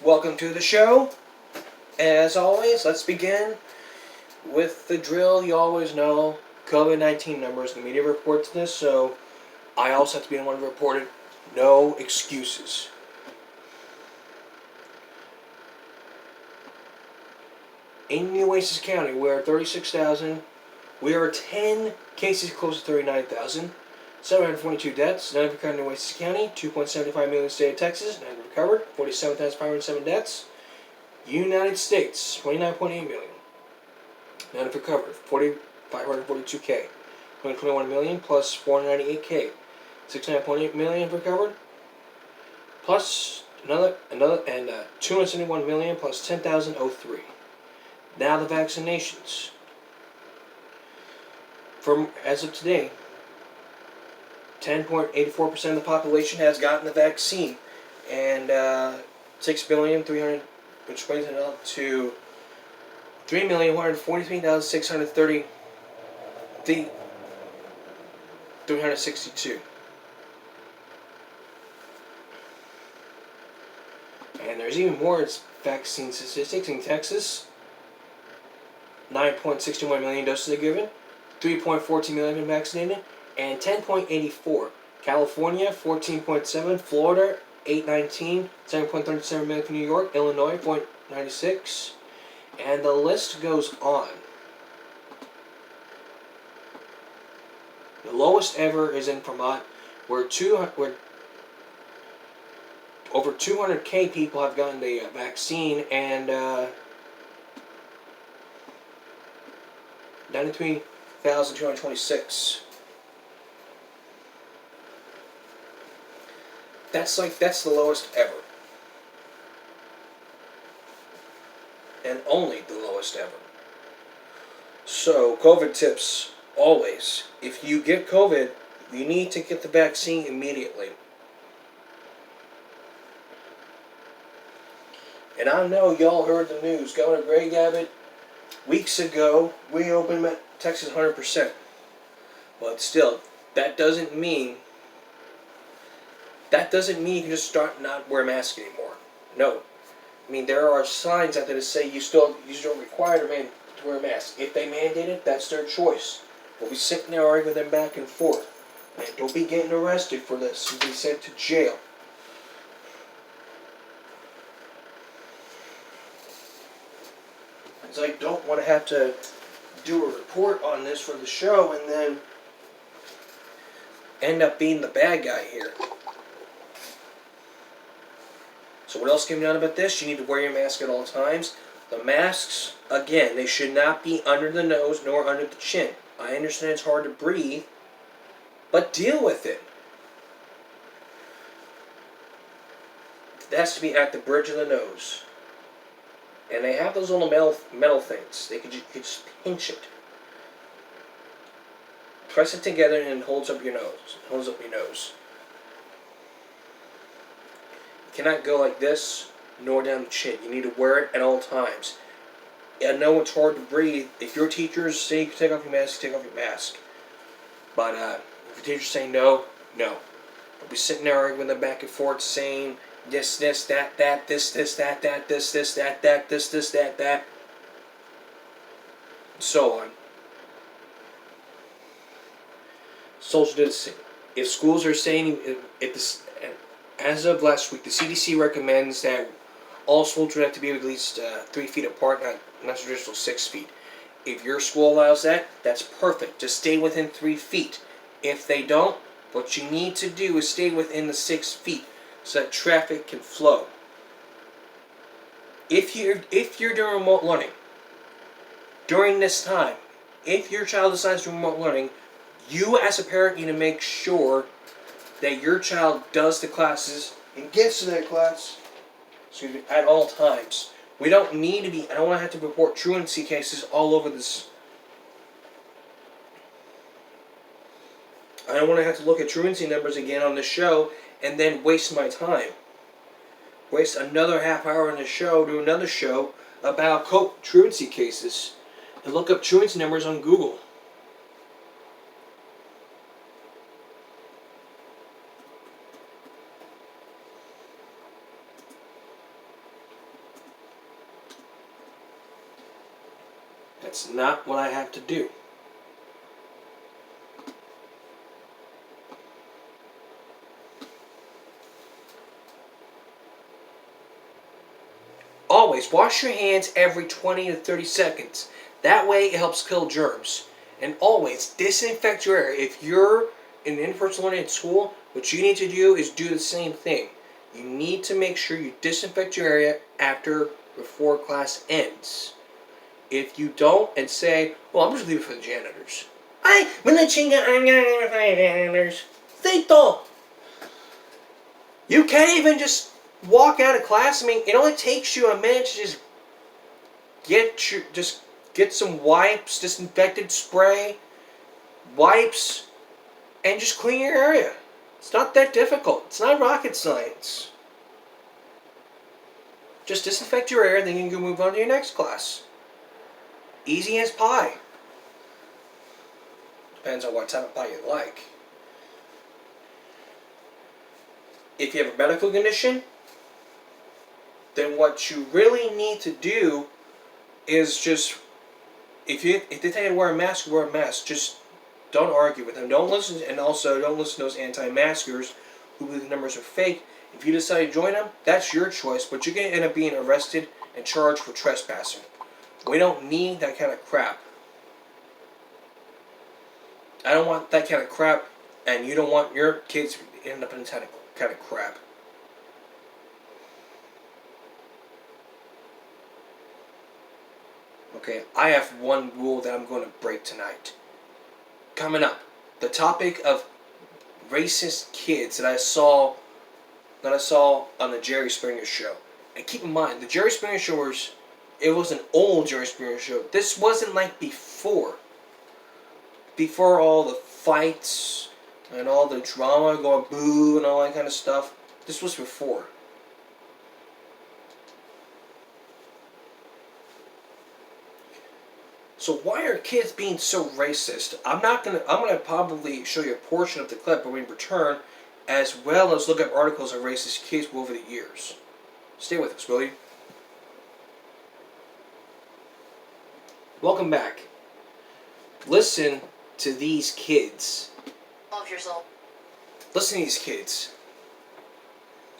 Welcome to the show. As always, let's begin with the drill you always know. COVID-19 numbers. The media reports this, so I also have to be the one to report it. No excuses. In New Oasis County, we are 36,000. We are 10 cases close to 39,000. 742 deaths. None of recovered in New Oasis County. 2.75 million state of Texas. None recovered. 47,507 deaths. United States, 29.8 million. None have recovered. 542K. 121 million plus 498K. 69.8 million have recovered. Plus another and 271 million plus 10,003. Now the vaccinations. From as of today, 10.84% of the population has gotten the vaccine, and 6,300,000, which brings it up to 3,143,630. 362. And there's even more vaccine statistics in Texas. 9.61 million doses are given. 3.14 million have been vaccinated. And 10.84. California, 14.7. Florida, 8.19. 7.37 million for New York. Illinois, 0.96. And the list goes on. The lowest ever is in Vermont, where over 200K people have gotten the vaccine, and 93,226. That's the lowest ever. And only the lowest ever. So, COVID tips, always. If you get COVID, you need to get the vaccine immediately. And I know y'all heard the news. Governor Greg Abbott, weeks ago, reopened Texas 100%. But still, that doesn't mean you can just start not wear masks anymore. No. I mean, there are signs out there that say you still require to wear a mask. If they mandate it, that's their choice. We'll be sitting there arguing them back and forth. And don't be getting arrested for this. You'll be sent to jail. Because I don't want to have to do a report on this for the show and then end up being the bad guy here. So what else can be done about this? You need to wear your mask at all times. The masks, again, they should not be under the nose nor under the chin. I understand it's hard to breathe, but deal with it. It has to be at the bridge of the nose. And they have those little metal things. They could just pinch it. Press it together and it holds up your nose. You cannot go like this, nor down the chin. You need to wear it at all times. I know it's hard to breathe. If your teachers say you can take off your mask, take off your mask. But if your teachers say no, no. Don't be sitting there arguing them back and forth saying this, that, that, this, that, this, that, that, and so on. Social distancing. If schools are saying, as of last week, the CDC recommends that all schools would have to be at least 3 feet apart, not traditional 6 feet. If your school allows that, that's perfect. Just stay within 3 feet. If they don't, what you need to do is stay within the 6 feet so that traffic can flow. If you're doing remote learning during this time, if your child decides to do remote learning, you as a parent need to make sure that your child does the classes and gets to that class at all times. We don't need to be, I don't want to have to report truancy cases all over this. I don't want to have to look at truancy numbers again on the show and then waste my time. Waste another half hour in the show, do another show about truancy cases, and look up truancy numbers on Google. That's not what I have to do. Always wash your hands every 20 to 30 seconds. That way it helps kill germs. And always disinfect your area. If you're in in-person learning at school, what you need to do is do the same thing. You need to make sure you disinfect your area before class ends. If you don't and say, well, I'm just leaving it for the janitors. I'm gonna change it for the janitors. They don't. You can't even just walk out of class. I mean, it only takes you a minute to just get some wipes, disinfectant spray, wipes, and just clean your area. It's not that difficult. It's not rocket science. Just disinfect your area, then you can move on to your next class. Easy as pie. Depends on what type of pie you like. If you have a medical condition, then what you really need to do is just, if they tell you to wear a mask, wear a mask. Just don't argue with them. Don't listen, and also don't listen to those anti-maskers who believe the numbers are fake. If you decide to join them, that's your choice, but you're going to end up being arrested and charged for trespassing. We don't need that kind of crap. I don't want that kind of crap, and you don't want your kids to end up in that kind of crap. Okay, I have one rule that I'm going to break tonight. Coming up, the topic of racist kids that I saw on the Jerry Springer Show. And keep in mind, the Jerry Springer Show was an old Jerry Springer Show. This wasn't like before all the fights and all the drama going boo and all that kind of stuff. This was before. So why are kids being so racist? I'm gonna probably show you a portion of the clip in return, as well as look at articles of racist kids over the years. Stay with us, will you? Welcome back. Listen to these kids. 12 years old. Listen to these kids.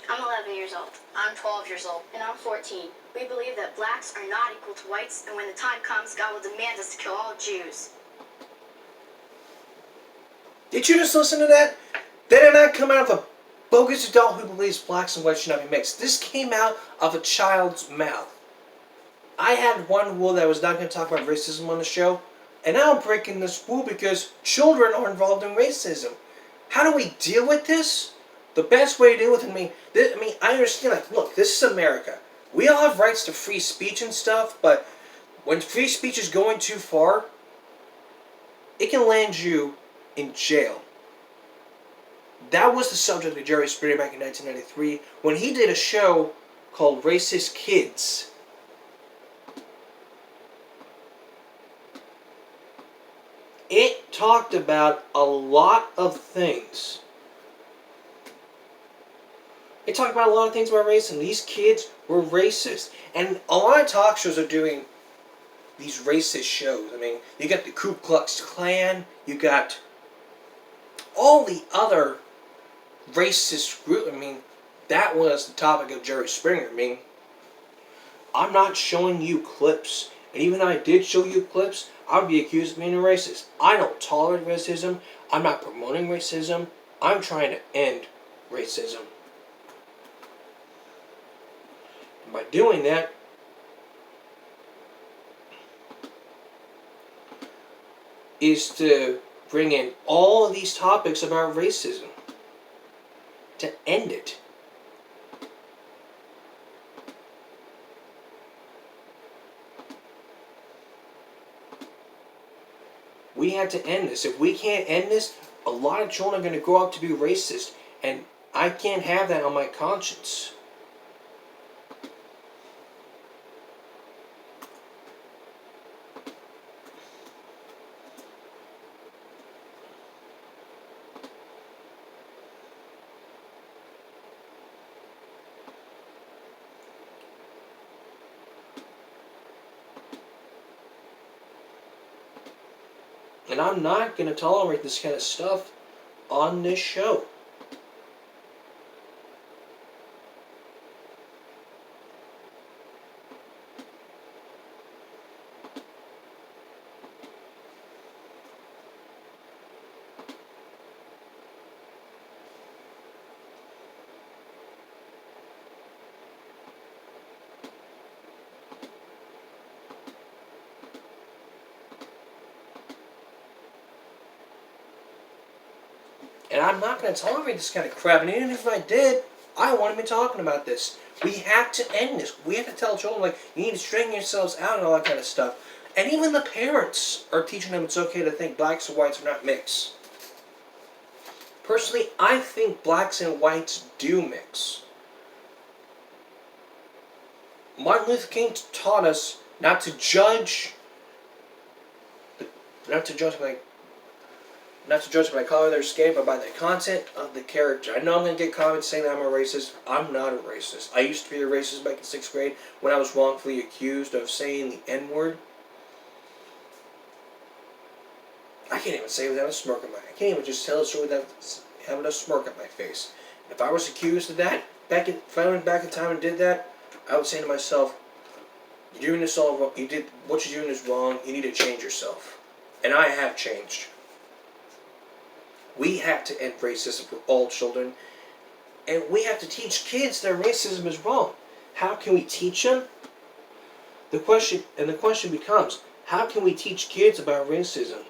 I'm 11 years old. I'm 12 years old. And I'm 14. We believe that blacks are not equal to whites, and when the time comes, God will demand us to kill all Jews. Did you just listen to that? That did not come out of a bogus adult who believes blacks and whites should not be mixed. This came out of a child's mouth. I had one rule that I was not going to talk about racism on the show, and now I'm breaking this rule because children are involved in racism. How do we deal with this? The best way to deal with it, I understand, like, look, this is America. We all have rights to free speech and stuff, but when free speech is going too far, it can land you in jail. That was the subject of Jerry Springer back in 1993 when he did a show called Racist Kids. It talked about a lot of things. They talk about a lot of things about racism. These kids were racist. And a lot of talk shows are doing these racist shows. I mean, you got the Ku Klux Klan, you got all the other racist group. I mean, that was the topic of Jerry Springer. I mean, I'm not showing you clips. And even if I did show you clips, I would be accused of being a racist. I don't tolerate racism. I'm not promoting racism. I'm trying to end racism. By doing that, is to bring in all of these topics about racism to end it. We have to end this. If we can't end this, a lot of children are going to grow up to be racist, and I can't have that on my conscience. And I'm not going to tolerate this kind of stuff on this show. And I'm not going to tolerate this kind of crap. And even if I did, I wouldn't be talking about this. We have to end this. We have to tell children, like, you need to straighten yourselves out and all that kind of stuff. And even the parents are teaching them it's okay to think blacks and whites are not mixed. Personally, I think blacks and whites do mix. Martin Luther King taught us not to judge by color of their skin, but by the content of the character. I know I'm going to get comments saying that I'm a racist. I'm not a racist. I used to be a racist back in 6th grade when I was wrongfully accused of saying the N-word. I can't even say it without a smirk on my face. I can't even just tell a story without having a smirk on my face. If I was accused of that, if I went back in time and did that, I would say to myself, you're doing this all wrong. What you're doing is wrong. You need to change yourself. And I have changed. We have to end racism for all children. And we have to teach kids that racism is wrong. How can we teach them? The question becomes, how can we teach kids about racism?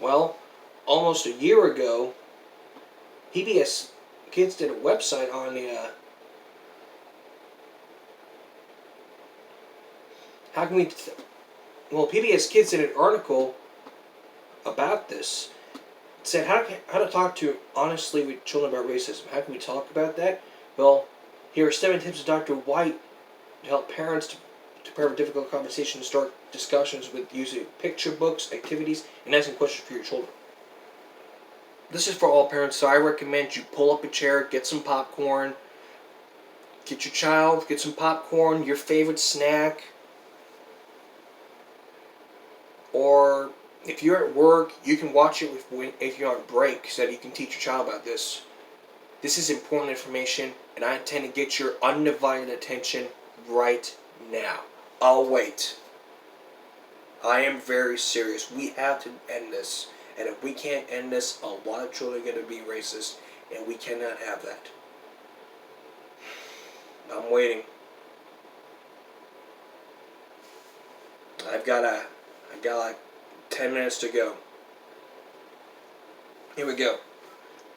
Well, almost a year ago, PBS Kids did a website on the PBS Kids did an article about this. It said how to talk to honestly with children about racism. How can we talk about that? Well, here are 7 tips of Dr. White to help parents to prepare for difficult conversations and start discussions with using picture books, activities, and asking questions for your children. This is for all parents, so I recommend you pull up a chair, get some popcorn, get your child, get some popcorn, your favorite snack, or if you're at work, you can watch it if you're on break so that you can teach your child about this. This is important information, and I intend to get your undivided attention right now. I'll wait. I am very serious. We have to end this. And if we can't end this, a lot of children are going to be racist, and we cannot have that. I'm waiting. I've got like 10 minutes to go. Here we go.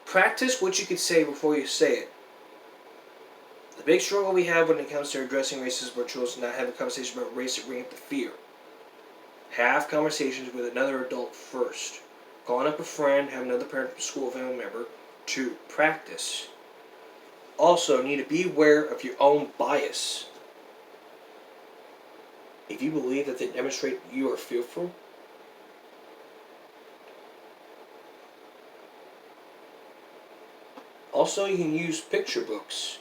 Practice what you could say before you say it. The big struggle we have when it comes to addressing racism for children is not having a conversation about race and bring up the fear. Have conversations with another adult first. Calling up a friend, have another parent from school, family member to practice. Also, need to be aware of your own bias. If you believe that they demonstrate you are fearful, also you can use picture books.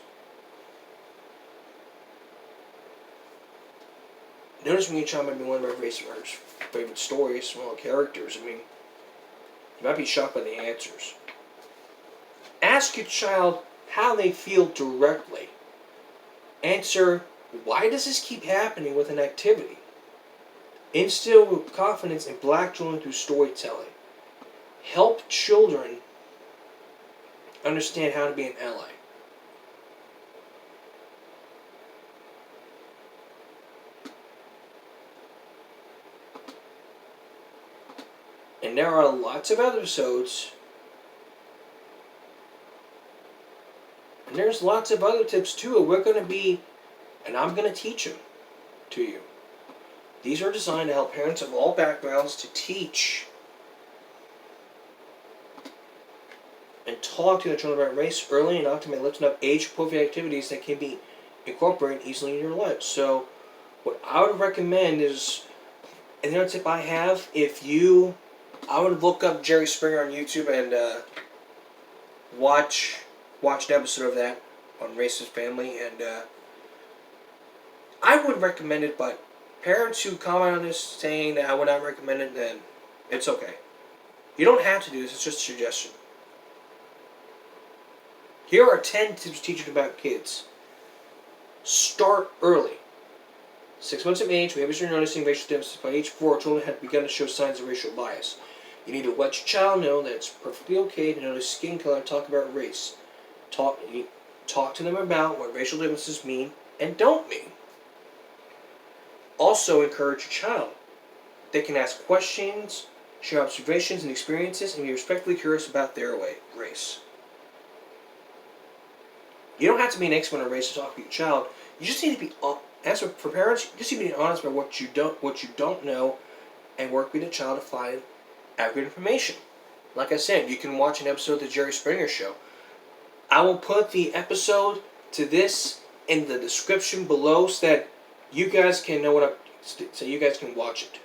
Notice when your child might be one of my race writers' favorite stories, small characters. I mean, you might be shocked by the answers. Ask your child how they feel directly. Answer, why does this keep happening with an activity? Instill confidence in black children through storytelling. Help children understand how to be an ally. And there are lots of other episodes. And there's lots of other tips too. We're going to be, and I'm going to teach them to you. These are designed to help parents of all backgrounds to teach and talk to their children about race early enough to make lifting up age-appropriate activities that can be incorporated easily in your life. So what I would recommend is And the other tip I have, I would look up Jerry Springer on YouTube and watch an episode of that on Racist Family, and I would recommend it, but parents who comment on this saying that I would not recommend it, then it's okay. You don't have to do this, it's just a suggestion. Here are 10 tips to teach you about kids. Start early. 6 months of age, maybe you're noticing racial differences. By age 4, children have begun to show signs of racial bias. You need to let your child know that it's perfectly okay to notice skin color and talk about race. Talk to them about what racial differences mean and don't mean. Also encourage your child. They can ask questions, share observations and experiences, and be respectfully curious about their race. You don't have to be an expert on race to talk to your child. You just need to be, as for parents, you just need to be honest about what you don't know, and work with the child to find accurate information. Like I said, you can watch an episode of the Jerry Springer Show. I will put the episode to this in the description below so that you guys can know so you guys can watch it.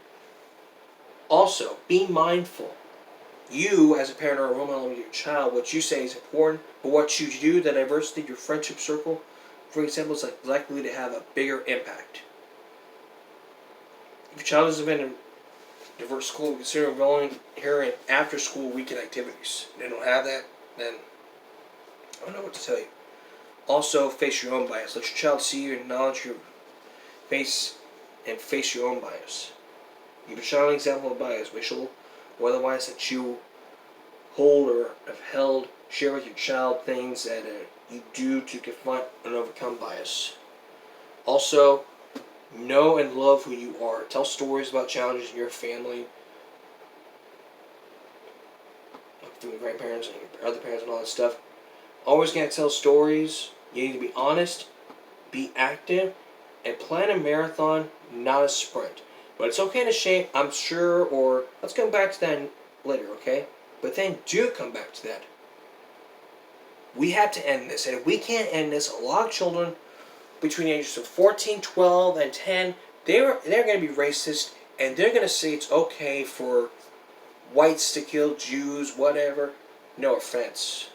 Also, be mindful. You, as a parent or a role model of your child, what you say is important, but what you do, the diversity of your friendship circle, for example, is likely to have a bigger impact. If your child has been in a diverse school, consider enrolling here in after-school weekend activities. If they don't have that, then I don't know what to tell you. Also, face your own bias. Let your child see you, acknowledge your face, and face your own bias. Give your child an example of bias, racial or otherwise, that you hold or have held. Share with your child things that you do to confront and overcome bias. Also, know and love who you are. Tell stories about challenges in your family, from your grandparents and your other parents and all that stuff. Always gotta tell stories. You need to be honest, be active, and plan a marathon, not a sprint. But it's okay to shame, I'm sure, or let's come back to that later, okay? But then do come back to that. We have to end this, and if we can't end this, a lot of children between the ages of 14, 12, and 10, they're going to be racist, and they're going to say it's okay for whites to kill Jews, whatever. No offense.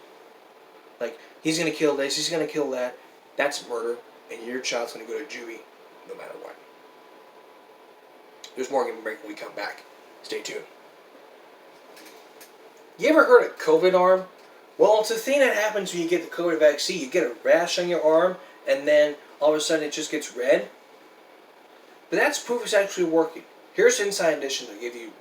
Like, he's going to kill this, he's going to kill that. That's murder, and your child's going to go to juvie no matter what. There's more going to break when we come back. Stay tuned. You ever heard of COVID arm? Well, it's a thing that happens when you get the COVID vaccine. You get a rash on your arm, and then all of a sudden it just gets red. But that's proof it's actually working. Here's Inside Edition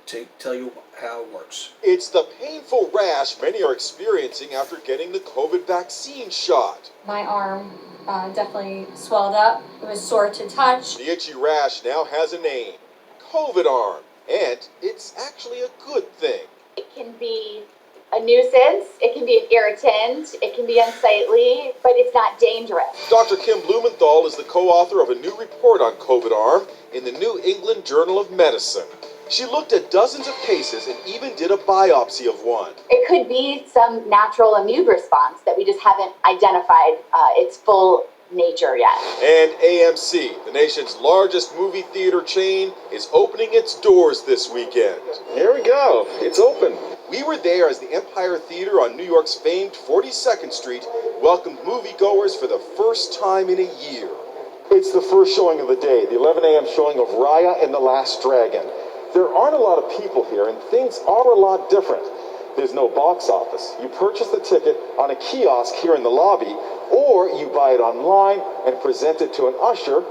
to tell you how it works. It's the painful rash many are experiencing after getting the COVID vaccine shot. My arm definitely swelled up. It was sore to touch. The itchy rash now has a name, COVID arm, and it's actually a good thing. It can be a nuisance, it can be an irritant, it can be unsightly, but it's not dangerous. Dr. Kim Blumenthal is the co-author of a new report on COVID arm in the New England Journal of Medicine. She looked at dozens of cases and even did a biopsy of one. It could be some natural immune response that we just haven't identified its full nature yet. And AMC, the nation's largest movie theater chain, is opening its doors this weekend. Here we go. It's open. We were there as the Empire Theater on New York's famed 42nd Street welcomed moviegoers for the first time in a year. It's the first showing of the day, the 11 a.m. showing of Raya and the Last Dragon. There aren't a lot of people here, and things are a lot different. There's no box office. You purchase the ticket on a kiosk here in the lobby, or you buy it online and present it to an usher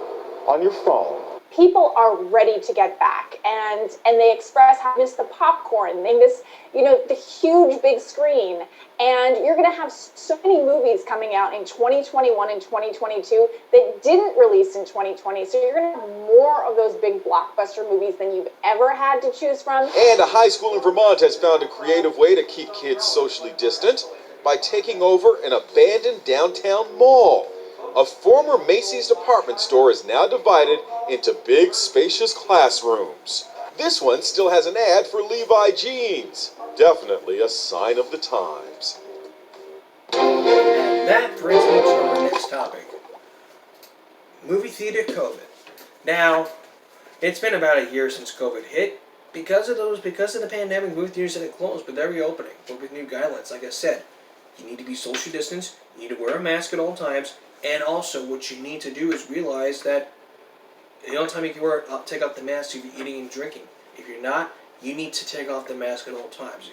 on your phone. People are ready to get back, and they express how they miss the popcorn, they miss, the huge big screen, and you're going to have so many movies coming out in 2021 and 2022 that didn't release in 2020, so you're going to have more of those big blockbuster movies than you've ever had to choose from. And a high school in Vermont has found a creative way to keep kids socially distant by taking over an abandoned downtown mall. A former Macy's department store is now divided into big, spacious classrooms. This one still has an ad for Levi jeans. Definitely a sign of the times. That brings me to our next topic. Movie theater COVID. Now, It's been about a year since COVID hit. Because of the pandemic, movie theaters had it closed, but they're reopening. But with new guidelines, like I said, you need to be social distanced, you need to wear a mask at all times, and also what you need to do is realize that the only time you can take off the mask is if you're eating and drinking. If you're not, you need to take off the mask at all times.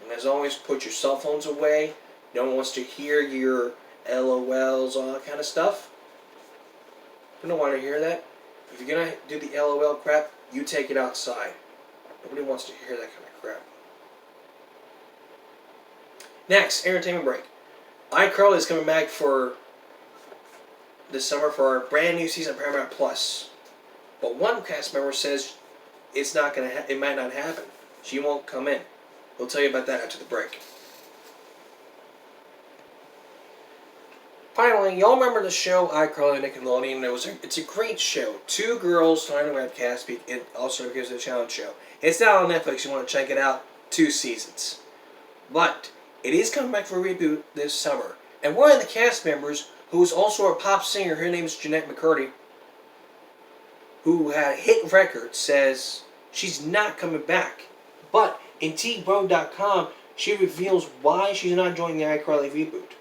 And as always, put your cell phones away. No one wants to hear your LOLs, all that kind of stuff. We don't want to hear that. If you're going to do the LOL crap, you take it outside. Nobody wants to hear that kind of crap. Next, entertainment break. iCarly is coming back for this summer for our brand new season of Paramount Plus. But one cast member says it's not gonna. It might not happen. She won't come in. We'll tell you about that after the break. Finally, y'all remember the show iCarly Nickelodeon? It's a great show. Two girls trying to webcast. It also gives it a challenge show. It's now on Netflix. You want to check it out. 2 seasons. But it is coming back for a reboot this summer. And one of the cast members, who is also a pop singer, her name is Jeanette McCurdy, who had a hit record, says she's not coming back. But in TBro.com, she reveals why she's not joining the iCarly reboot.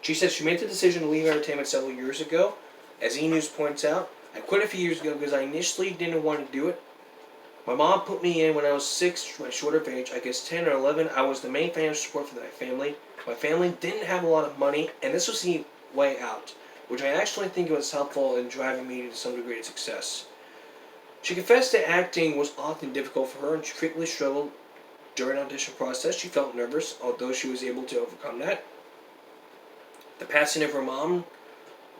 She says she made the decision to leave entertainment several years ago. As E! News points out, I quit a few years ago because I initially didn't want to do it. My mom put me in when I was 6, my short of age, I guess 10 or 11. I was the main financial support for my family. My family didn't have a lot of money, and this was the way out, which I actually think was helpful in driving me to some degree of success. She confessed that acting was often difficult for her, and she frequently struggled during the audition process. She felt nervous, although she was able to overcome that. The passing of her mom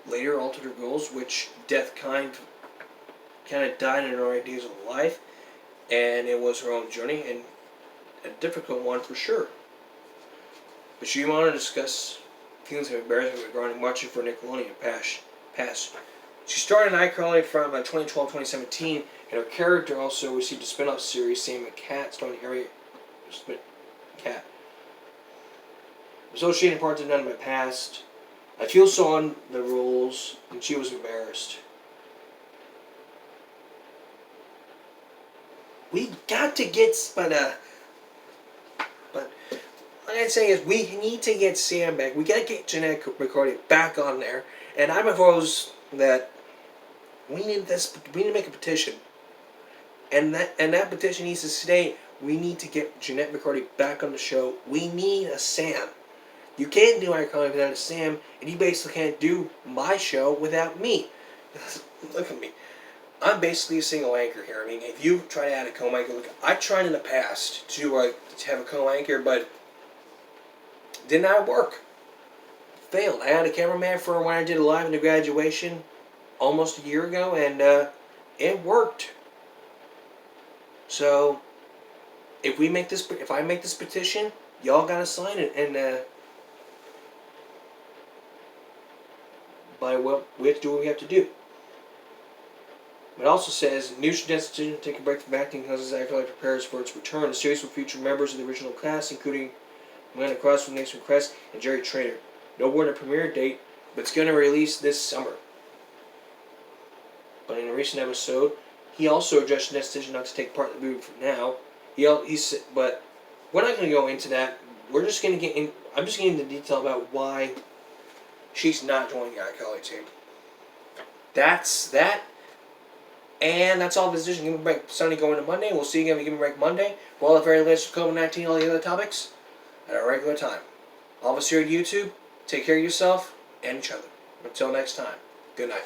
later altered her goals, which death kind of died in her ideas of life, and it was her own journey, and a difficult one for sure. But she wanted to discuss feelings of embarrassment regarding watching for Nickelodeon past. She started in iCarly from 2012-2017, and her character also received a spin-off series, Sam McCat, starring Harriet Cat. Associated parts of none of my past. I feel so on the rules, and she was embarrassed. We got to get, but what I'd say is we need to get Sam back. We got to get Jeanette McCarty back on there, and I propose that we need to make a petition, and that petition needs to state we need to get Jeanette McCarty back on the show. We need a Sam. You can't do iCarly without a Sam, and you basically can't do my show without me. Look at me. I'm basically a single anchor here. I mean, if you try to add a co-anchor, look, I tried in the past to have a co-anchor, but did not work. Failed. I had a cameraman for when I did a live in the graduation almost a year ago, and it worked. So, if I make this petition, y'all gotta sign it, and we have to do what we have to do. It also says, News suggests decision to take a break from acting because iCarly prepares for its return. The series will feature members of the original cast, including Amanda Cross from Nathan Crest and Jerry Trainer. No word on a premiere date, but it's going to release this summer. But in a recent episode, he also addressed Jeanette's decision not to take part in the movie for now. He said, but we're not going to go into that. We're just going to get in. I'm just getting into detail about why she's not joining the iCarly team. That's that. And that's all the decision. Give me a break Sunday going to Monday. We'll see you again. Give me a break Monday. For all the very latest COVID-19, all the other topics at our regular time. All of us here at YouTube, take care of yourself and each other. Until next time, good night.